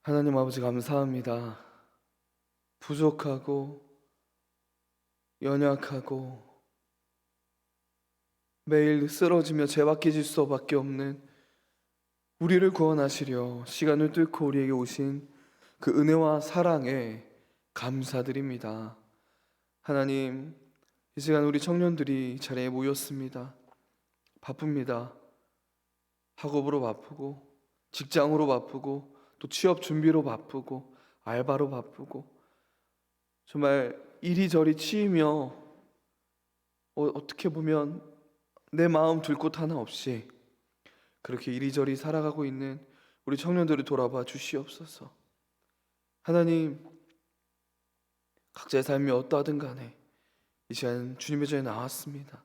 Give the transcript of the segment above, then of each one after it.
하나님 아버지 감사합니다. 부족하고 연약하고 매일 쓰러지며 죄밖에 수밖에 없는 우리를 구원하시려 시간을 뚫고 우리에게 오신 그 은혜와 사랑에 감사드립니다. 하나님, 이 시간 우리 청년들이 이 자리에 모였습니다. 바쁩니다. 학업으로 바쁘고 직장으로 바쁘고 또 취업 준비로 바쁘고 알바로 바쁘고 정말 이리저리 치이며 어떻게 보면 내 마음 둘 곳 하나 없이 그렇게 이리저리 살아가고 있는 우리 청년들을 돌아봐 주시옵소서. 하나님, 각자의 삶이 어떠하든 간에 이 시간 주님의 전에 나왔습니다.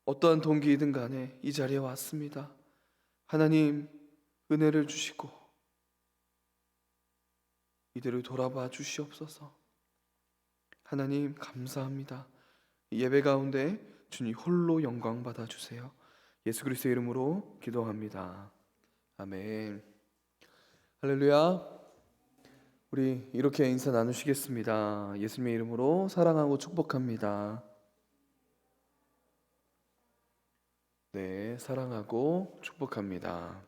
어떠한 동기이든 간에 이 자리에 왔습니다. 하나님, 은혜를 주시고 이들을 돌아봐 주시옵소서. 하나님 감사합니다. 예배 가운데 주님 홀로 영광 받아 주세요. 예수 그리스도의 이름으로 기도합니다. 아멘. 할렐루야. 우리 이렇게 인사 나누시겠습니다. 예수님의 이름으로 사랑하고 축복합니다. 네, 사랑하고 축복합니다.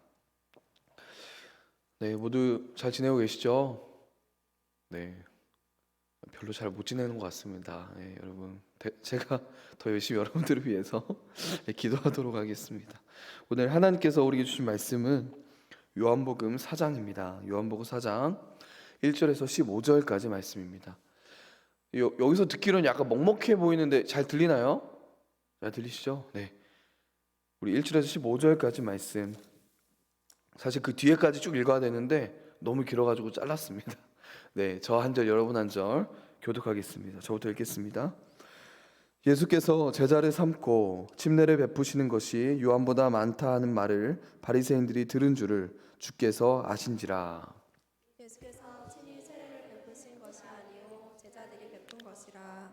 네, 모두 잘 지내고 계시죠? 네, 별로 잘 못 지내는 것 같습니다. 네, 여러분, 제가 더 열심히 여러분들을 위해서 기도하도록 하겠습니다. 오늘 하나님께서 우리에게 주신 말씀은 요한복음 4장입니다. 요한복음 4장 1절에서 15절까지 말씀입니다. 여기서 듣기로는 약간 먹먹해 보이는데 잘 들리나요? 잘 들리시죠? 네. 우리 1절에서 15절까지 말씀, 사실 그 뒤에까지 쭉 읽어야 되는데 너무 길어가지고 잘랐습니다. 네, 저 한 절 여러분 한 절 교독하겠습니다. 저부터 읽겠습니다. 예수께서 제자를 삼고 침례를 베푸시는 것이 요한보다 많다 하는 말을 바리새인들이 들은 줄을 주께서 아신지라. 예수께서 친히 세례를 베푸신 것이 아니요 제자들이 베푼 것이라.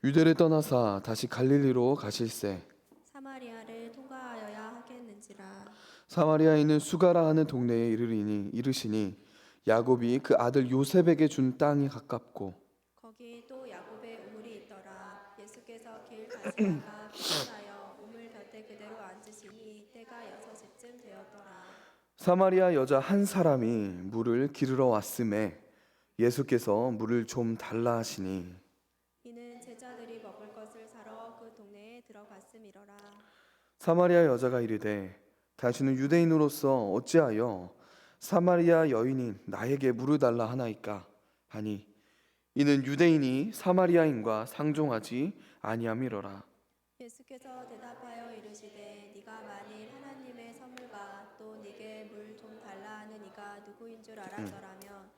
유대를 떠나사 다시 갈릴리로 가실새 사마리아를 통과하여야 하겠는지라. 사마리아에 있는 수가라 하는 동네에 이르시니 야곱이 그 아들 요셉에게 준 땅이 가깝고 거기 또 야곱의 우물이 있더라. 예수께서 길 가시다가 피곤하여 우물 곁에 그대로 앉으시니 때가 6시쯤 되었더라. 사마리아 여자 한 사람이 물을 기르러 왔음에 예수께서 물을 좀 달라 하시니 이는 제자들이 먹을 것을 사러 그 동네에 들어갔음이러라. 사마리아 여자가 이르되 당신은 유대인으로서 어찌하여 사마리아 여인인 나에게 물을 달라 하나이까 하니 이는 유대인이 사마리아인과 상종하지 아니함이로라. 예수께서 대답하여 이르시되 네가 만일 하나님의 선물과 또 네게 물 좀 달라 하는 이가 누구인 줄 알았더라면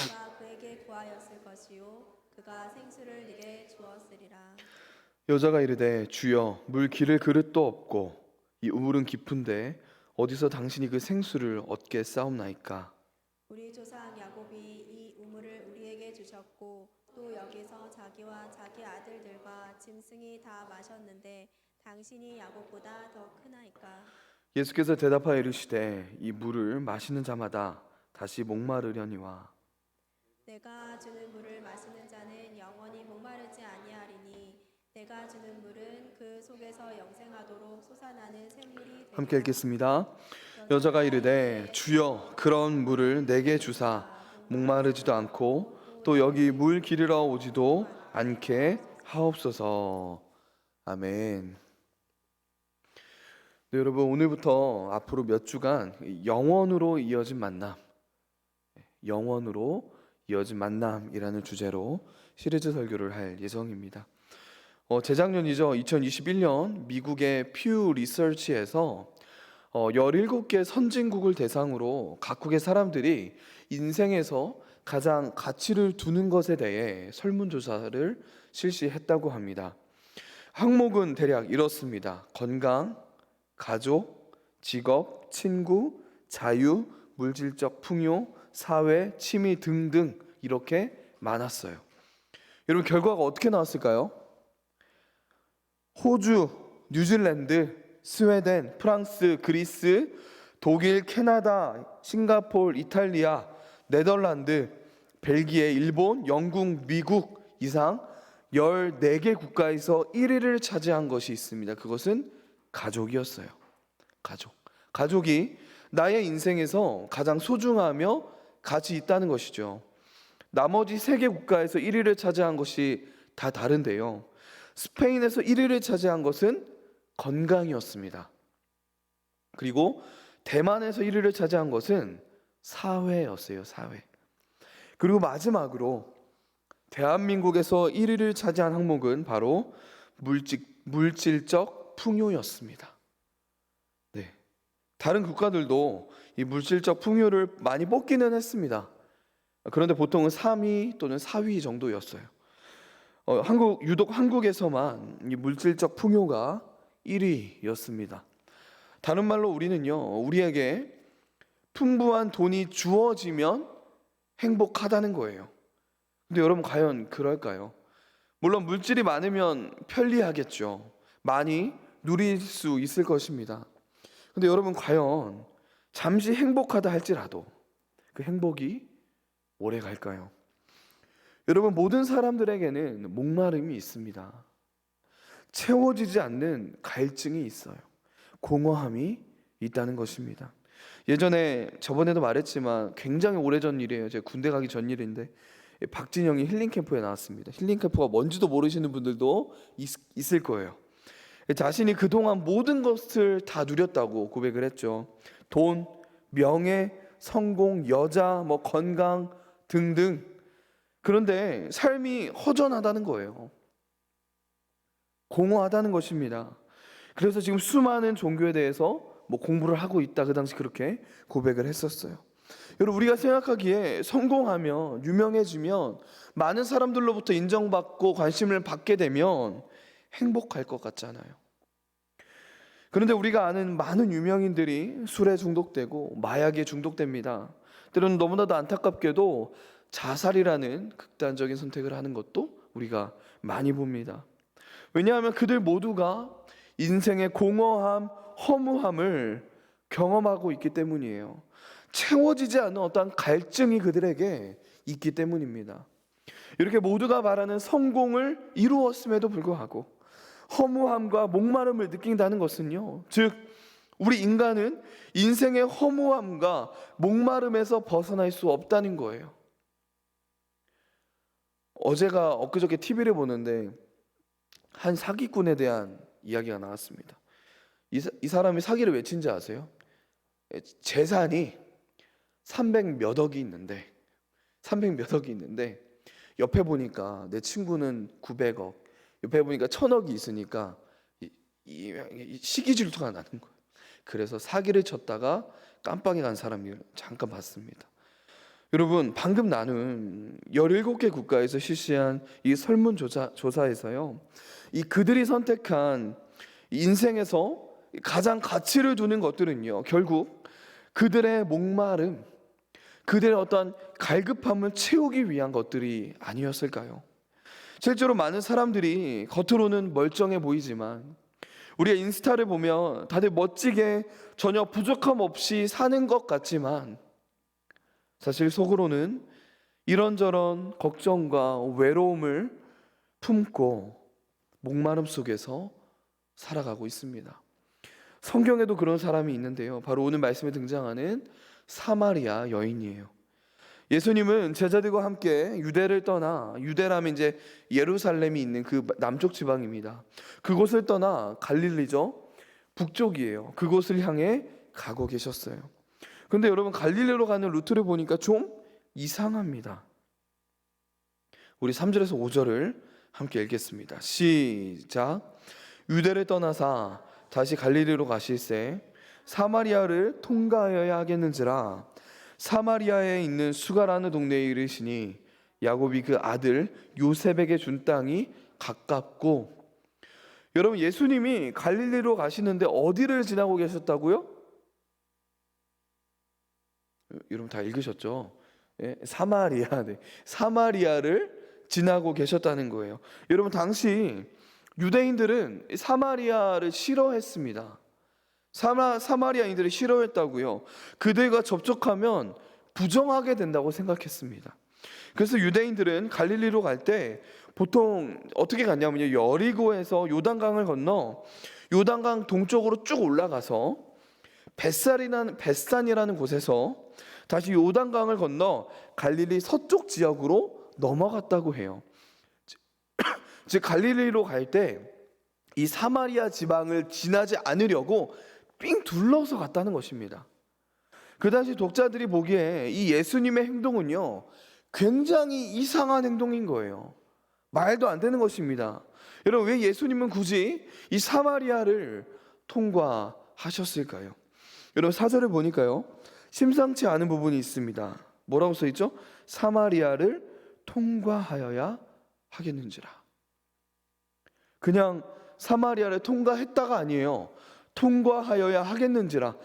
네가 그에게 구하였을 것이요 그가 생수를 네게 주었으리라. 여자가 이르되 주여 물 기를 그릇도 없고 이 우물은 깊은데 어디서 당신이 그 생수를 얻게 싸움나이까. 우리 조상 야곱이 이 우물을 우리에게 주셨고 또 여기서 자기와 자기 아들들과 짐승이 다 마셨는데 당신이 야곱보다 더 크나이까. 예수께서 대답하여 이르시되 이 물을 마시는 자마다 다시 목마르려니와 내가 주는 물을 마시는 자는 영원히 목마르지 아니하리니 내가 주는 물은 그 속에서 영생하도록 솟아나는 샘물이 되리라. 함께 읽겠습니다. 여자가 이르되 주여 그런 물을 내게 주사 목마르지도 않고 또 여기 물 기르러 오지도 않게 하옵소서. 아멘. 네, 여러분, 오늘부터 앞으로 몇 주간 영원으로 이어진 만남, 영원으로 이어진 만남이라는 주제로 시리즈 설교를 할 예정입니다. 재작년이죠. 2021년 미국의 퓨 리서치에서 17개 선진국을 대상으로 각국의 사람들이 인생에서 가장 가치를 두는 것에 대해 설문조사를 실시했다고 합니다. 항목은 대략 이렇습니다. 건강, 가족, 직업, 친구, 자유, 물질적 풍요, 사회, 취미 등등 이렇게 많았어요. 여러분, 결과가 어떻게 나왔을까요? 호주, 뉴질랜드, 스웨덴, 프랑스, 그리스, 독일, 캐나다, 싱가포르, 이탈리아, 네덜란드, 벨기에, 일본, 영국, 미국 이상 14개 국가에서 1위를 차지한 것이 있습니다. 그것은 가족이었어요. 가족이 나의 인생에서 가장 소중하며 가치 있다는 것이죠. 나머지 3개 국가에서 1위를 차지한 것이 다 다른데요. 스페인에서 1위를 차지한 것은 건강이었습니다. 그리고 대만에서 1위를 차지한 것은 사회였어요. 사회. 그리고 마지막으로 대한민국에서 1위를 차지한 항목은 바로 물질적 풍요였습니다. 네. 다른 국가들도 이 물질적 풍요를 많이 뽑기는 했습니다. 그런데 보통은 3위 또는 4위 정도였어요. 유독 한국에서만 이 물질적 풍요가 1위였습니다. 다른 말로 우리는요, 우리에게 풍부한 돈이 주어지면 행복하다는 거예요. 근데 여러분 과연 그럴까요? 물론 물질이 많으면 편리하겠죠. 많이 누릴 수 있을 것입니다. 근데 여러분 과연 잠시 행복하다 할지라도 그 행복이 오래 갈까요? 여러분 모든 사람들에게는 목마름이 있습니다. 채워지지 않는 갈증이 있어요. 공허함이 있다는 것입니다. 예전에 저번에도 말했지만 굉장히 오래전 일이에요. 제가 군대 가기 전 일인데 박진영이 힐링 캠프에 나왔습니다. 힐링 캠프가 뭔지도 모르시는 분들도 있을 거예요. 자신이 그동안 모든 것을 다 누렸다고 고백을 했죠. 돈, 명예, 성공, 여자, 건강 등등. 그런데 삶이 허전하다는 거예요. 공허하다는 것입니다. 그래서 지금 수많은 종교에 대해서 공부를 하고 있다. 그 당시 그렇게 고백을 했었어요. 여러분 우리가 생각하기에 성공하면 유명해지면 많은 사람들로부터 인정받고 관심을 받게 되면 행복할 것 같잖아요. 그런데 우리가 아는 많은 유명인들이 술에 중독되고 마약에 중독됩니다. 때로는 너무나도 안타깝게도 자살이라는 극단적인 선택을 하는 것도 우리가 많이 봅니다. 왜냐하면 그들 모두가 인생의 공허함, 허무함을 경험하고 있기 때문이에요. 채워지지 않는 어떠한 갈증이 그들에게 있기 때문입니다. 이렇게 모두가 말하는 성공을 이루었음에도 불구하고 허무함과 목마름을 느낀다는 것은요, 즉 우리 인간은 인생의 허무함과 목마름에서 벗어날 수 없다는 거예요. 엊그저께 TV를 보는데 한 사기꾼에 대한 이야기가 나왔습니다. 이 사람이 사기를 왜 친지 아세요? 재산이 300몇 억이 있는데 옆에 보니까 내 친구는 900억, 옆에 보니까 1000억이 있으니까 이 시기 질투가 나는 거예요. 그래서 사기를 쳤다가 깜빵에 간 사람을 잠깐 봤습니다. 여러분 방금 나눈 17개 국가에서 실시한 이 설문조사에서요, 이 그들이 선택한 인생에서 가장 가치를 두는 것들은요, 결국 그들의 목마름, 그들의 어떤 갈급함을 채우기 위한 것들이 아니었을까요? 실제로 많은 사람들이 겉으로는 멀쩡해 보이지만 우리가 인스타를 보면 다들 멋지게 전혀 부족함 없이 사는 것 같지만 사실 속으로는 이런저런 걱정과 외로움을 품고 목마름 속에서 살아가고 있습니다. 성경에도 그런 사람이 있는데요, 바로 오늘 말씀에 등장하는 사마리아 여인이에요. 예수님은 제자들과 함께 유대를 떠나, 유대라면 이제 예루살렘이 있는 그 남쪽 지방입니다. 그곳을 떠나 갈릴리죠, 북쪽이에요. 그곳을 향해 가고 계셨어요. 그런데 여러분 갈릴리로 가는 루트를 보니까 좀 이상합니다. 우리 3절에서 5절을 함께 읽겠습니다. 시작. 유대를 떠나사 다시 갈릴리로 가실새 사마리아를 통과하여야 하겠는지라 사마리아에 있는 수가라는 동네에 이르시니 야곱이 그 아들 요셉에게 준 땅이 가깝고. 여러분 예수님이 갈릴리로 가시는데 어디를 지나고 계셨다고요? 여러분 다 읽으셨죠? 예, 사마리아, 네. 사마리아를 지나고 계셨다는 거예요. 여러분 당시 유대인들은 사마리아를 싫어했습니다. 사마리아인들이 싫어했다고요. 그들과 접촉하면 부정하게 된다고 생각했습니다. 그래서 유대인들은 갈릴리로 갈 때 보통 어떻게 갔냐면요, 여리고에서 요단강을 건너 요단강 동쪽으로 쭉 올라가서 벳산이라는 곳에서 다시 요단강을 건너 갈릴리 서쪽 지역으로 넘어갔다고 해요. 즉 갈릴리로 갈 때 이 사마리아 지방을 지나지 않으려고 삥 둘러서 갔다는 것입니다. 그 당시 독자들이 보기에 이 예수님의 행동은요, 굉장히 이상한 행동인 거예요. 말도 안 되는 것입니다. 여러분, 왜 예수님은 굳이 이 사마리아를 통과하셨을까요? 여러분, 사절을 보니까요, 심상치 않은 부분이 있습니다. 뭐라고 써 있죠? 사마리아를 통과하여야 하겠는지라. 그냥 사마리아를 통과했다가 아니에요. 통과하여야 하겠는지라.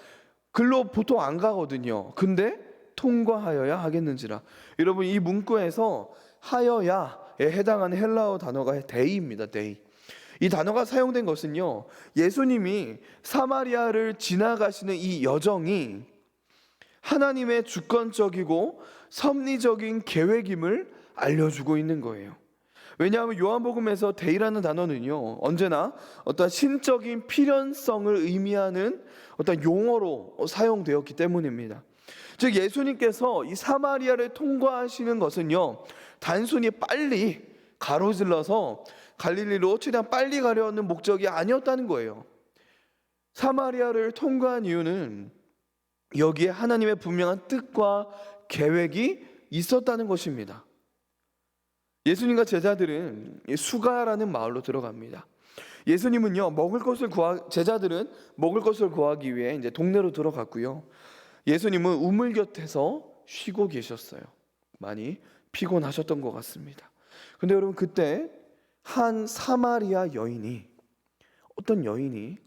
글로 보통 안 가거든요. 근데 통과하여야 하겠는지라. 여러분, 이 문구에서 하여야에 해당하는 헬라어 단어가 데이입니다. 데이. 이 단어가 사용된 것은요, 예수님이 사마리아를 지나가시는 이 여정이 하나님의 주권적이고 섭리적인 계획임을 알려주고 있는 거예요. 왜냐하면 요한복음에서 데이라는 단어는요, 언제나 어떤 신적인 필연성을 의미하는 어떤 용어로 사용되었기 때문입니다. 즉 예수님께서 이 사마리아를 통과하시는 것은요, 단순히 빨리 가로질러서 갈릴리로 최대한 빨리 가려는 목적이 아니었다는 거예요. 사마리아를 통과한 이유는 여기에 하나님의 분명한 뜻과 계획이 있었다는 것입니다. 예수님과 제자들은 수가라는 마을로 들어갑니다. 예수님은요, 제자들은 먹을 것을 구하기 위해 이제 동네로 들어갔고요. 예수님은 우물 곁에서 쉬고 계셨어요. 많이 피곤하셨던 것 같습니다. 근데 여러분, 그때 한 사마리아 여인이, 어떤 여인이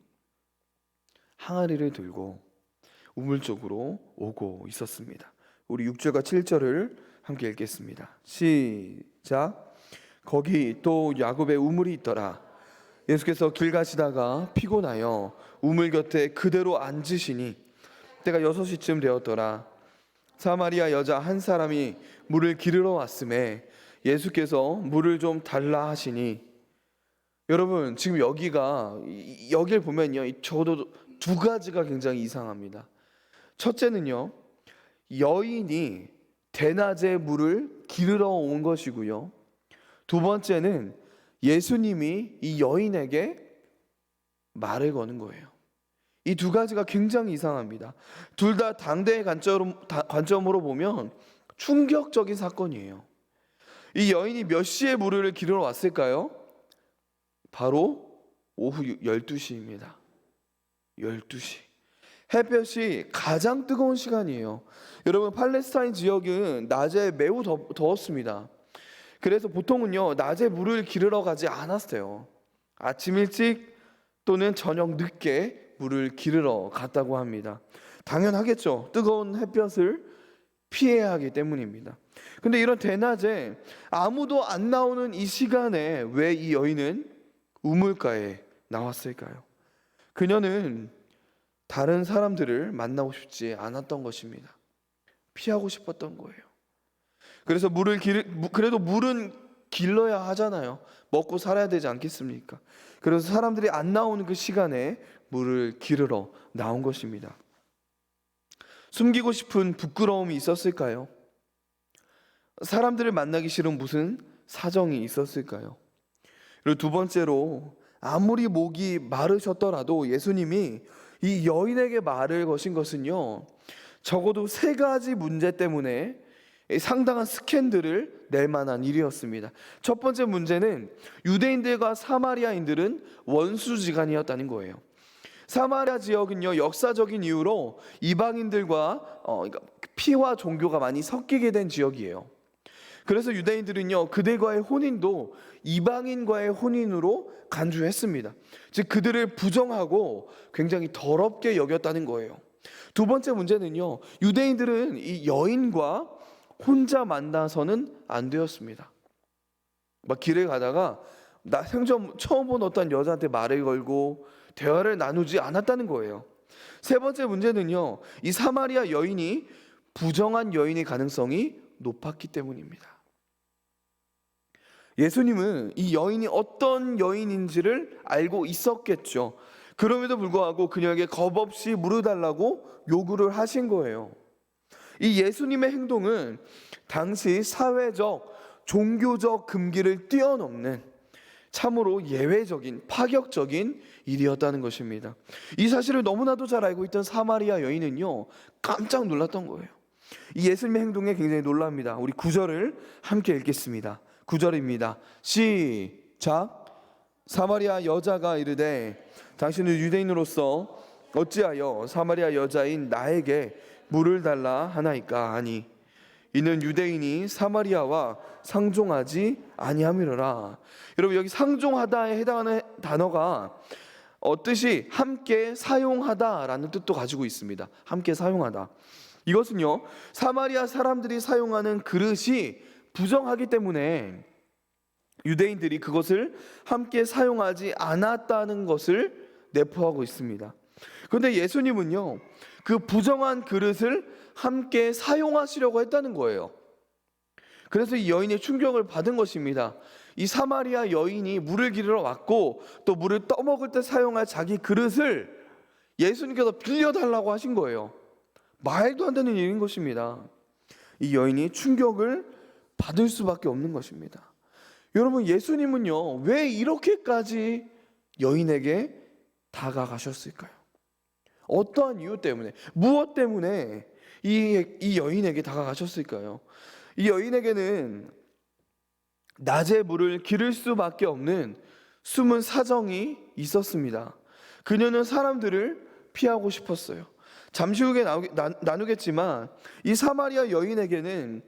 항아리를 들고 우물 쪽으로 오고 있었습니다. 우리 6절과 7절을 함께 읽겠습니다. 시작. 거기 또 야곱의 우물이 있더라. 예수께서 길 가시다가 피곤하여 우물 곁에 그대로 앉으시니 때가 6시쯤 되었더라. 사마리아 여자 한 사람이 물을 기르러 왔음에 예수께서 물을 좀 달라 하시니, 여러분 지금 여기를 보면요, 저도 두 가지가 굉장히 이상합니다. 첫째는요, 여인이 대낮에 물을 기르러 온 것이고요. 두 번째는 예수님이 이 여인에게 말을 거는 거예요. 이 두 가지가 굉장히 이상합니다. 둘 다 당대의 관점으로 보면 충격적인 사건이에요. 이 여인이 몇 시에 물을 기르러 왔을까요? 바로 오후 12시입니다. 12시. 햇볕이 가장 뜨거운 시간이에요. 여러분, 팔레스타인 지역은 낮에 매우 더웠습니다. 그래서 보통은요, 낮에 물을 기르러 가지 않았어요. 아침 일찍 또는 저녁 늦게 물을 기르러 갔다고 합니다. 당연하겠죠. 뜨거운 햇볕을 피해야 하기 때문입니다. 근데 이런 대낮에 아무도 안 나오는 이 시간에 왜 이 여인은 우물가에 나왔을까요? 그녀는 다른 사람들을 만나고 싶지 않았던 것입니다. 피하고 싶었던 거예요. 그래서 그래도 물은 길러야 하잖아요. 먹고 살아야 되지 않겠습니까? 그래서 사람들이 안 나오는 그 시간에 물을 기르러 나온 것입니다. 숨기고 싶은 부끄러움이 있었을까요? 사람들을 만나기 싫은 무슨 사정이 있었을까요? 그리고 두 번째로, 아무리 목이 마르셨더라도 예수님이 이 여인에게 말을 거신 것은요, 적어도 세 가지 문제 때문에 상당한 스캔들을 낼 만한 일이었습니다. 첫 번째 문제는 유대인들과 사마리아인들은 원수지간이었다는 거예요. 사마리아 지역은요, 역사적인 이유로 이방인들과 피와 종교가 많이 섞이게 된 지역이에요. 그래서 유대인들은요, 그들과의 혼인도 이방인과의 혼인으로 간주했습니다. 즉 그들을 부정하고 굉장히 더럽게 여겼다는 거예요. 두 번째 문제는요, 유대인들은 이 여인과 혼자 만나서는 안 되었습니다. 막 길에 가다가 나 생전 처음 본 어떤 여자한테 말을 걸고 대화를 나누지 않았다는 거예요. 세 번째 문제는요, 이 사마리아 여인이 부정한 여인의 가능성이 높았기 때문입니다. 예수님은 이 여인이 어떤 여인인지를 알고 있었겠죠. 그럼에도 불구하고 그녀에게 겁없이 물을 달라고 요구를 하신 거예요. 이 예수님의 행동은 당시 사회적, 종교적 금기를 뛰어넘는 참으로 예외적인, 파격적인 일이었다는 것입니다. 이 사실을 너무나도 잘 알고 있던 사마리아 여인은요, 깜짝 놀랐던 거예요. 이 예수님의 행동에 굉장히 놀랍니다. 우리 9절을 함께 읽겠습니다. 9절입니다. 시작. 사마리아 여자가 이르되 당신은 유대인으로서 어찌하여 사마리아 여자인 나에게 물을 달라 하나이까 하니 이는 유대인이 사마리아와 상종하지 아니함이로라. 여러분, 여기 상종하다에 해당하는 단어가 뜻이 함께 사용하다라는 뜻도 가지고 있습니다. 함께 사용하다. 이것은요, 사마리아 사람들이 사용하는 그릇이 부정하기 때문에 유대인들이 그것을 함께 사용하지 않았다는 것을 내포하고 있습니다. 그런데 예수님은요, 그 부정한 그릇을 함께 사용하시려고 했다는 거예요. 그래서 이 여인의 충격을 받은 것입니다. 이 사마리아 여인이 물을 기르러 왔고 또 물을 떠먹을 때 사용할 자기 그릇을 예수님께서 빌려달라고 하신 거예요. 말도 안 되는 일인 것입니다. 이 여인이 충격을 받을 수밖에 없는 것입니다. 여러분, 예수님은요, 왜 이렇게까지 여인에게 다가가셨을까요? 어떠한 이유 때문에, 무엇 때문에 이 여인에게 다가가셨을까요? 이 여인에게는 낮에 물을 기를 수밖에 없는 숨은 사정이 있었습니다. 그녀는 사람들을 피하고 싶었어요. 잠시 후에 나누겠지만 이 사마리아 여인에게는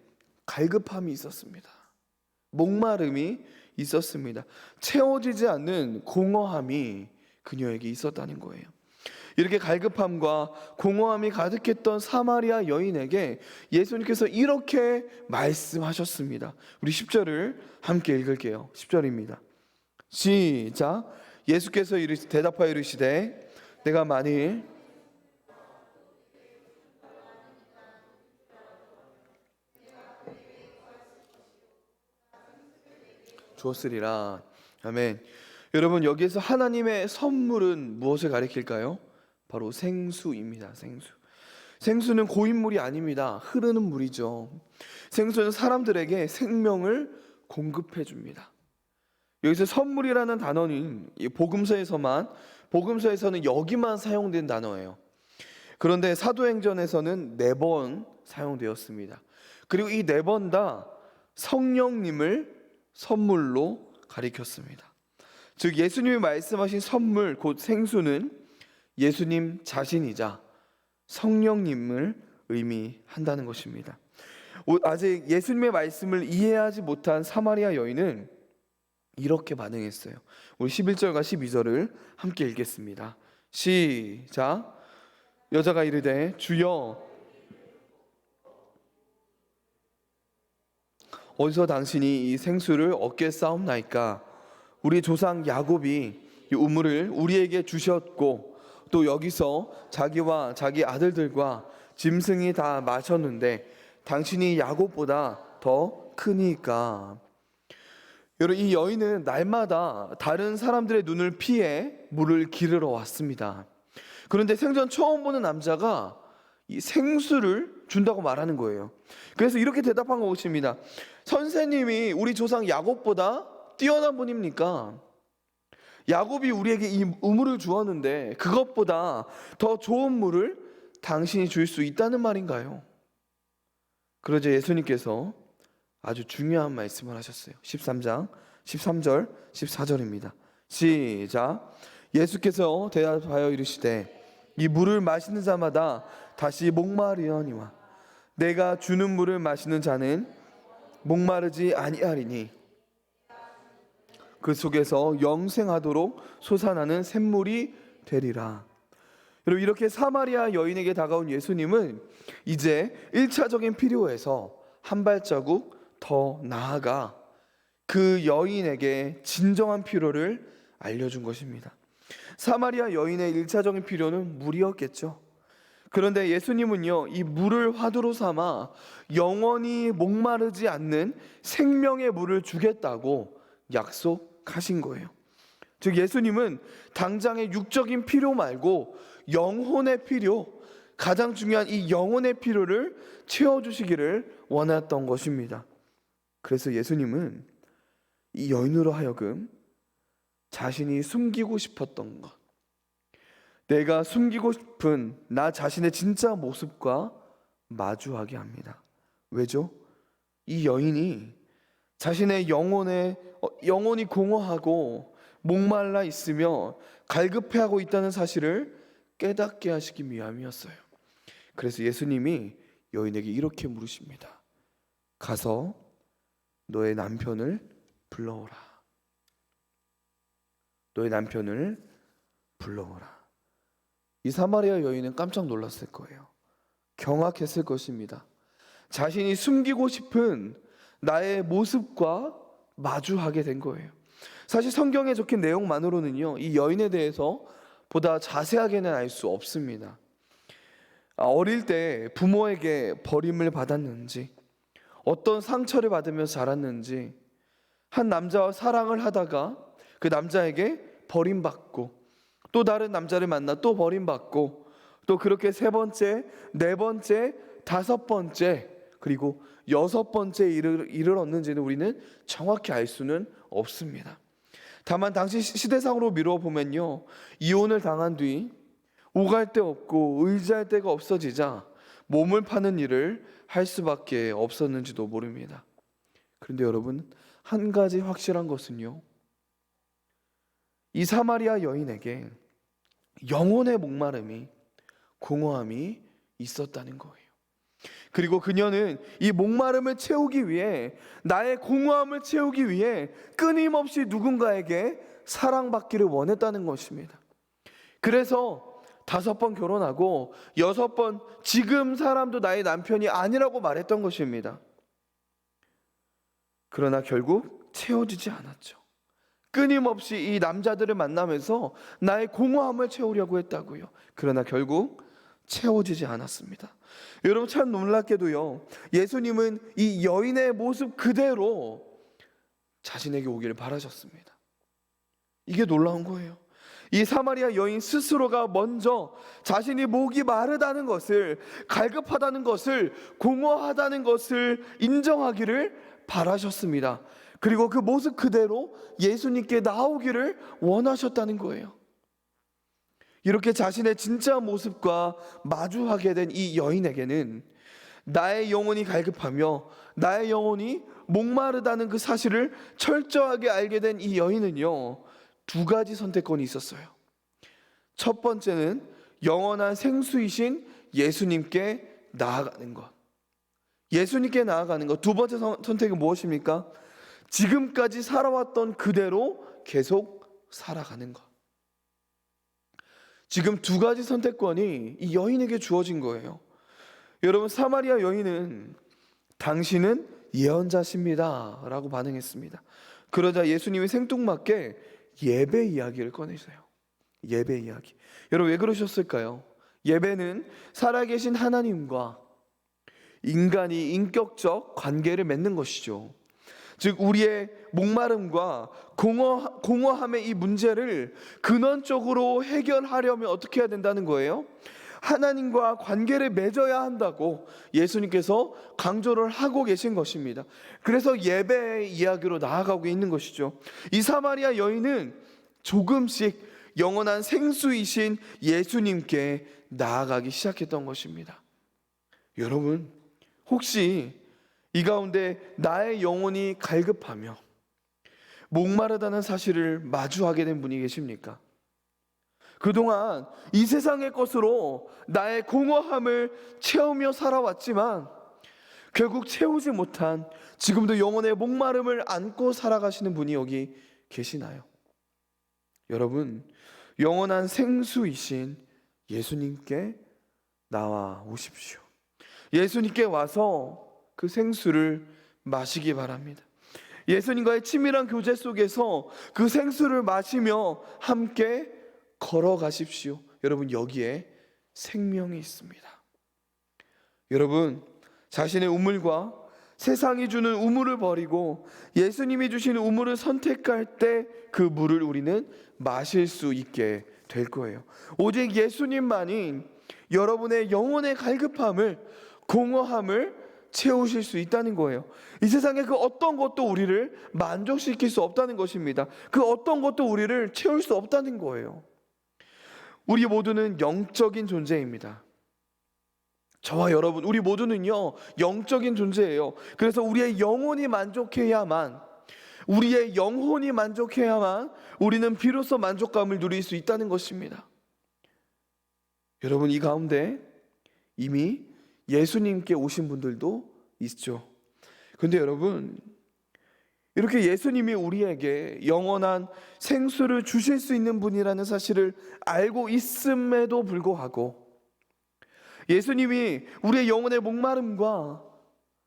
갈급함이 있었습니다. 목마름이 있었습니다. 채워지지 않는 공허함이 그녀에게 있었다는 거예요. 이렇게 갈급함과 공허함이 가득했던 사마리아 여인에게 예수님께서 이렇게 말씀하셨습니다. 우리 10절을 함께 읽을게요. 10절입니다. 시작. 예수께서 대답하여 이르시되 내가 만일 주었으리라. 아멘. 여러분, 여기에서 하나님의 선물은 무엇을 가리킬까요? 바로 생수입니다. 생수는 고인물이 아닙니다. 흐르는 물이죠. 생수는 사람들에게 생명을 공급해 줍니다. 여기서 선물이라는 단어는 복음서에서는 여기만 사용된 단어예요. 그런데 사도행전에서는 4번 사용되었습니다. 그리고 이 4번 다 성령님을 선물로 가리켰습니다. 즉 예수님이 말씀하신 선물, 곧 생수는 예수님 자신이자 성령님을 의미한다는 것입니다. 아직 예수님의 말씀을 이해하지 못한 사마리아 여인은 이렇게 반응했어요. 우리 11절과 12절을 함께 읽겠습니다. 시작. 여자가 이르되 주여 어디서 당신이 이 생수를 얻겠사옵나이까? 우리 조상 야곱이 이 우물을 우리에게 주셨고 또 여기서 자기와 자기 아들들과 짐승이 다 마셨는데 당신이 야곱보다 더 크니까. 여러분, 이 여인은 날마다 다른 사람들의 눈을 피해 물을 기르러 왔습니다. 그런데 생전 처음 보는 남자가 이 생수를 준다고 말하는 거예요. 그래서 이렇게 대답한 것입니다. 선생님이 우리 조상 야곱보다 뛰어난 분입니까? 야곱이 우리에게 이 우물을 주었는데 그것보다 더 좋은 물을 당신이 줄 수 있다는 말인가요? 그러자 예수님께서 아주 중요한 말씀을 하셨어요. 13장 13절 14절입니다. 시작. 예수께서 대답하여 이르시되 이 물을 마시는 자마다 다시 목마르려니와 내가 주는 물을 마시는 자는 목마르지 아니하리니 그 속에서 영생하도록 솟아나는 샘물이 되리라. 여러분, 이렇게 사마리아 여인에게 다가온 예수님은 이제 1차적인 필요에서 한 발자국 더 나아가 그 여인에게 진정한 필요를 알려준 것입니다. 사마리아 여인의 1차적인 필요는 물이었겠죠. 그런데 예수님은요, 이 물을 화두로 삼아 영원히 목마르지 않는 생명의 물을 주겠다고 약속하신 거예요. 즉 예수님은 당장의 육적인 필요 말고 영혼의 필요, 가장 중요한 이 영혼의 필요를 채워주시기를 원했던 것입니다. 그래서 예수님은 이 여인으로 하여금 자신이 숨기고 싶었던 것, 내가 숨기고 싶은 나 자신의 진짜 모습과 마주하게 합니다. 왜죠? 이 여인이 자신의 영혼이 공허하고 목말라 있으며 갈급해하고 있다는 사실을 깨닫게 하시기 위함이었어요. 그래서 예수님이 여인에게 이렇게 물으십니다. 가서 너의 남편을 불러오라. 너의 남편을 불러오라. 이 사마리아 여인은 깜짝 놀랐을 거예요. 경악했을 것입니다. 자신이 숨기고 싶은 나의 모습과 마주하게 된 거예요. 사실 성경에 적힌 내용만으로는요, 이 여인에 대해서 보다 자세하게는 알 수 없습니다. 어릴 때 부모에게 버림을 받았는지, 어떤 상처를 받으며 자랐는지, 한 남자와 사랑을 하다가 그 남자에게 버림받고, 또 다른 남자를 만나 또 버림받고, 또 그렇게 3번째, 4번째, 5번째, 그리고 6번째 이르렀는지는 우리는 정확히 알 수는 없습니다. 다만 당시 시대상으로 미루어 보면요, 이혼을 당한 뒤 오갈 데 없고 의지할 데가 없어지자 몸을 파는 일을 할 수밖에 없었는지도 모릅니다. 그런데 여러분, 한 가지 확실한 것은요, 이 사마리아 여인에게 영혼의 목마름이, 공허함이 있었다는 거예요. 그리고 그녀는 이 목마름을 채우기 위해, 나의 공허함을 채우기 위해 끊임없이 누군가에게 사랑받기를 원했다는 것입니다. 그래서 5번 결혼하고 6번 지금 사람도 나의 남편이 아니라고 말했던 것입니다. 그러나 결국 채워지지 않았죠. 끊임없이 이 남자들을 만나면서 나의 공허함을 채우려고 했다고요. 그러나 결국 채워지지 않았습니다. 여러분, 참 놀랍게도요, 예수님은 이 여인의 모습 그대로 자신에게 오기를 바라셨습니다. 이게 놀라운 거예요. 이 사마리아 여인 스스로가 먼저 자신이 목이 마르다는 것을, 갈급하다는 것을, 공허하다는 것을 인정하기를 바라셨습니다. 그리고 그 모습 그대로 예수님께 나오기를 원하셨다는 거예요. 이렇게 자신의 진짜 모습과 마주하게 된 이 여인에게는 나의 영혼이 갈급하며 나의 영혼이 목마르다는 그 사실을 철저하게 알게 된 이 여인은요, 2가지 선택권이 있었어요. 첫 번째는 영원한 생수이신 예수님께 나아가는 것. 예수님께 나아가는 것. 2번째 선택은 무엇입니까? 지금까지 살아왔던 그대로 계속 살아가는 것. 지금 2가지 선택권이 이 여인에게 주어진 거예요. 여러분, 사마리아 여인은 당신은 예언자십니다 라고 반응했습니다. 그러자 예수님이 생뚱맞게 예배 이야기를 꺼내세요. 예배 이야기. 여러분, 왜 그러셨을까요? 예배는 살아계신 하나님과 인간이 인격적 관계를 맺는 것이죠. 즉 우리의 목마름과 공허함의 이 문제를 근원적으로 해결하려면 어떻게 해야 된다는 거예요? 하나님과 관계를 맺어야 한다고 예수님께서 강조를 하고 계신 것입니다. 그래서 예배의 이야기로 나아가고 있는 것이죠. 이 사마리아 여인은 조금씩 영원한 생수이신 예수님께 나아가기 시작했던 것입니다. 여러분, 혹시 이 가운데 나의 영혼이 갈급하며 목마르다는 사실을 마주하게 된 분이 계십니까? 그동안 이 세상의 것으로 나의 공허함을 채우며 살아왔지만 결국 채우지 못한, 지금도 영혼의 목마름을 안고 살아가시는 분이 여기 계시나요? 여러분, 영원한 생수이신 예수님께 나와 오십시오. 예수님께 와서 그 생수를 마시기 바랍니다. 예수님과의 친밀한 교제 속에서 그 생수를 마시며 함께 걸어가십시오. 여러분, 여기에 생명이 있습니다. 여러분, 자신의 우물과 세상이 주는 우물을 버리고 예수님이 주시는 우물을 선택할 때 그 물을 우리는 마실 수 있게 될 거예요. 오직 예수님만이 여러분의 영혼의 갈급함을, 공허함을 채우실 수 있다는 거예요. 이 세상에 그 어떤 것도 우리를 만족시킬 수 없다는 것입니다. 그 어떤 것도 우리를 채울 수 없다는 거예요. 우리 모두는 영적인 존재입니다. 저와 여러분, 우리 모두는요, 영적인 존재예요. 그래서 우리의 영혼이 만족해야만, 우리의 영혼이 만족해야만 우리는 비로소 만족감을 누릴 수 있다는 것입니다. 여러분, 이 가운데 이미 예수님께 오신 분들도 있죠. 그런데 여러분, 이렇게 예수님이 우리에게 영원한 생수를 주실 수 있는 분이라는 사실을 알고 있음에도 불구하고, 예수님이 우리의 영혼의 목마름과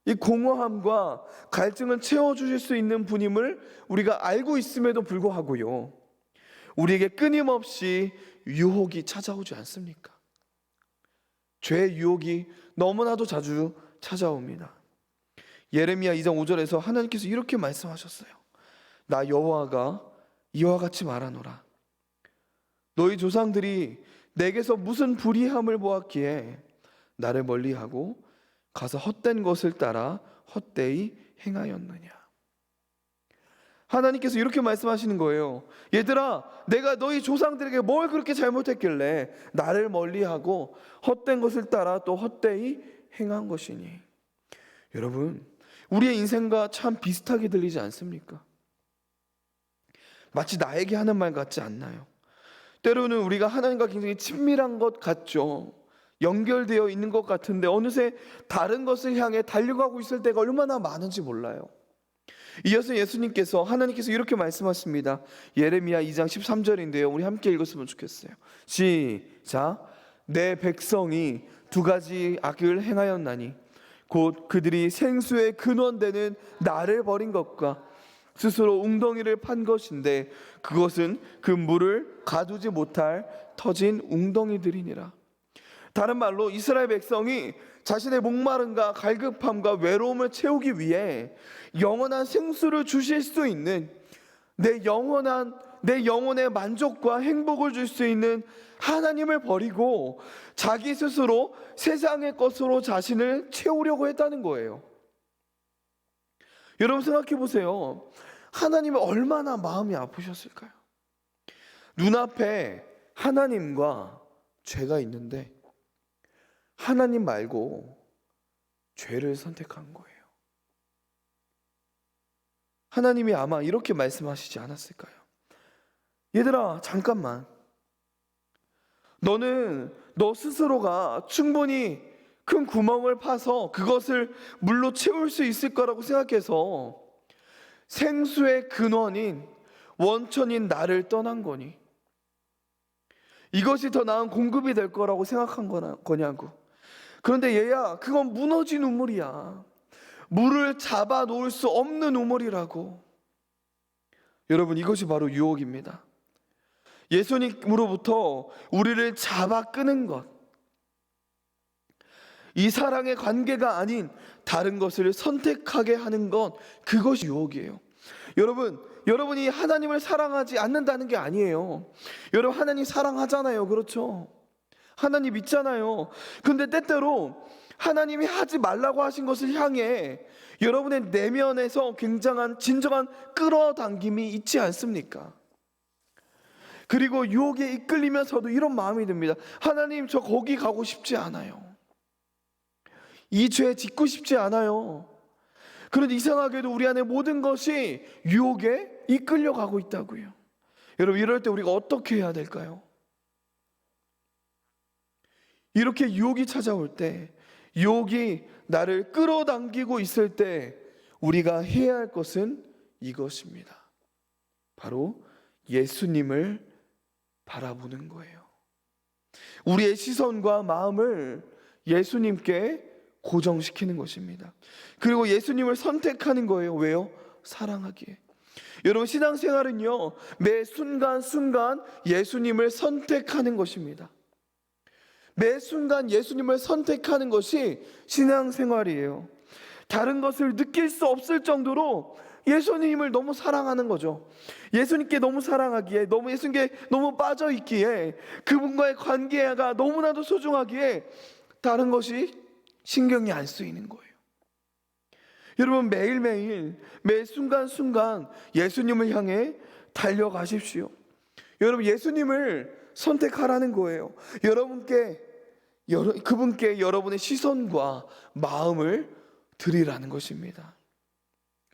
이 공허함과 갈증을 채워주실 수 있는 분임을 우리가 알고 있음에도 불구하고요, 우리에게 끊임없이 유혹이 찾아오지 않습니까? 죄의 유혹이 너무나도 자주 찾아옵니다. 예레미야 2장 5절에서 하나님께서 이렇게 말씀하셨어요. 나 여호와가 이와 같이 말하노라. 너희 조상들이 내게서 무슨 불의함을 보았기에 나를 멀리하고 가서 헛된 것을 따라 헛되이 행하였느냐. 하나님께서 이렇게 말씀하시는 거예요. 얘들아, 내가 너희 조상들에게 뭘 그렇게 잘못했길래 나를 멀리하고 헛된 것을 따라 또 헛되이 행한 것이니. 여러분, 우리의 인생과 참 비슷하게 들리지 않습니까? 마치 나에게 하는 말 같지 않나요? 때로는 우리가 하나님과 굉장히 친밀한 것 같죠. 연결되어 있는 것 같은데 어느새 다른 것을 향해 달려가고 있을 때가 얼마나 많은지 몰라요. 이어서 예수님께서, 하나님께서 이렇게 말씀하십니다. 예레미야 2장 13절인데요, 우리 함께 읽었으면 좋겠어요. 시작. 내 백성이 두 가지 악을 행하였나니 곧 그들이 생수의 근원되는 나를 버린 것과 스스로 웅덩이를 판 것인데 그것은 그 물을 가두지 못할 터진 웅덩이들이니라. 다른 말로 이스라엘 백성이 자신의 목마름과 갈급함과 외로움을 채우기 위해 영원한 생수를 주실 수 있는, 내 영혼의 만족과 행복을 줄 수 있는 하나님을 버리고 자기 스스로 세상의 것으로 자신을 채우려고 했다는 거예요. 여러분, 생각해 보세요. 하나님이 얼마나 마음이 아프셨을까요? 눈앞에 하나님과 죄가 있는데 하나님 말고 죄를 선택한 거예요. 하나님이 아마 이렇게 말씀하시지 않았을까요? 얘들아, 잠깐만. 너는 너 스스로가 충분히 큰 구멍을 파서 그것을 물로 채울 수 있을 거라고 생각해서 생수의 근원인, 원천인 나를 떠난 거니? 이것이 더 나은 공급이 될 거라고 생각한 거냐고. 그런데 얘야, 그건 무너진 우물이야. 물을 잡아 놓을 수 없는 우물이라고. 여러분, 이것이 바로 유혹입니다. 예수님으로부터 우리를 잡아 끄는 것, 이 사랑의 관계가 아닌 다른 것을 선택하게 하는 것, 그것이 유혹이에요. 여러분이 하나님을 사랑하지 않는다는 게 아니에요. 여러분, 하나님 사랑하잖아요. 그렇죠? 하나님 믿잖아요. 근데 때때로 하나님이 하지 말라고 하신 것을 향해 여러분의 내면에서 굉장한 진정한 끌어당김이 있지 않습니까? 그리고 유혹에 이끌리면서도 이런 마음이 듭니다. 하나님, 저 거기 가고 싶지 않아요. 이 죄 짓고 싶지 않아요. 그런데 이상하게도 우리 안에 모든 것이 유혹에 이끌려 가고 있다고요. 여러분, 이럴 때 우리가 어떻게 해야 될까요? 이렇게 유혹이 찾아올 때, 유혹이 나를 끌어당기고 있을 때 우리가 해야 할 것은 이것입니다. 바로 예수님을 바라보는 거예요. 우리의 시선과 마음을 예수님께 고정시키는 것입니다. 그리고 예수님을 선택하는 거예요. 왜요? 사랑하기에. 여러분, 신앙생활은요, 매 순간순간 예수님을 선택하는 것입니다. 매 순간 예수님을 선택하는 것이 신앙생활이에요. 다른 것을 느낄 수 없을 정도로 예수님을 너무 사랑하는 거죠. 예수님께 너무 사랑하기에, 예수님께 너무 빠져 있기에, 그분과의 관계가 너무나도 소중하기에 다른 것이 신경이 안 쓰이는 거예요. 여러분, 매일매일 매 순간순간 예수님을 향해 달려가십시오. 여러분, 예수님을 선택하라는 거예요. 그분께 여러분의 시선과 마음을 드리라는 것입니다.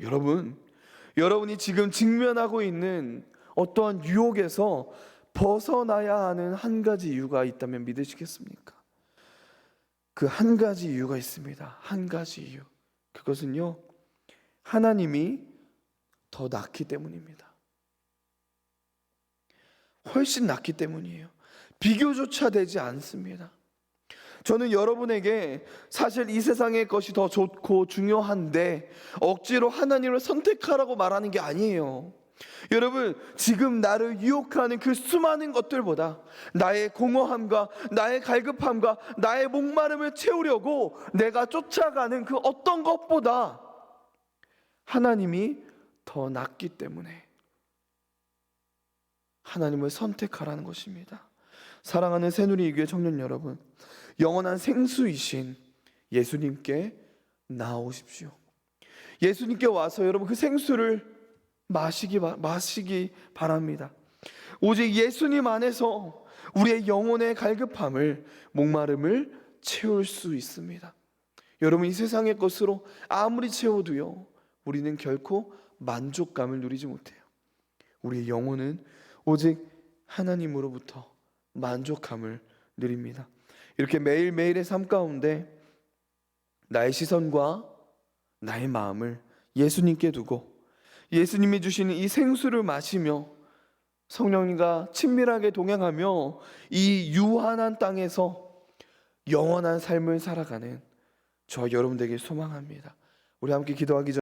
여러분이 지금 직면하고 있는 어떠한 유혹에서 벗어나야 하는 한 가지 이유가 있다면 믿으시겠습니까? 그 한 가지 이유가 있습니다. 한 가지 이유. 그것은요, 하나님이 더 낫기 때문입니다. 훨씬 낫기 때문이에요. 비교조차 되지 않습니다. 저는 여러분에게 사실 이 세상의 것이 더 좋고 중요한데 억지로 하나님을 선택하라고 말하는 게 아니에요. 여러분, 지금 나를 유혹하는 그 수많은 것들보다 나의 공허함과 나의 갈급함과 나의 목마름을 채우려고 내가 쫓아가는 그 어떤 것보다 하나님이 더 낫기 때문에 하나님을 선택하라는 것입니다. 사랑하는 새누리교회 청년 여러분, 영원한 생수이신 예수님께 나오십시오. 예수님께 와서 여러분 그 생수를 마시기 바랍니다. 오직 예수님 안에서 우리의 영혼의 갈급함을, 목마름을 채울 수 있습니다. 여러분, 이 세상의 것으로 아무리 채워도요, 우리는 결코 만족감을 누리지 못해요. 우리의 영혼은 오직 하나님으로부터 만족함을 누립니다. 이렇게 매일매일의 삶 가운데 나의 시선과 나의 마음을 예수님께 두고 예수님이 주시는 이 생수를 마시며 성령님과 친밀하게 동행하며 이 유한한 땅에서 영원한 삶을 살아가는 저와 여러분들에게 소망합니다. 우리 함께 기도하기 전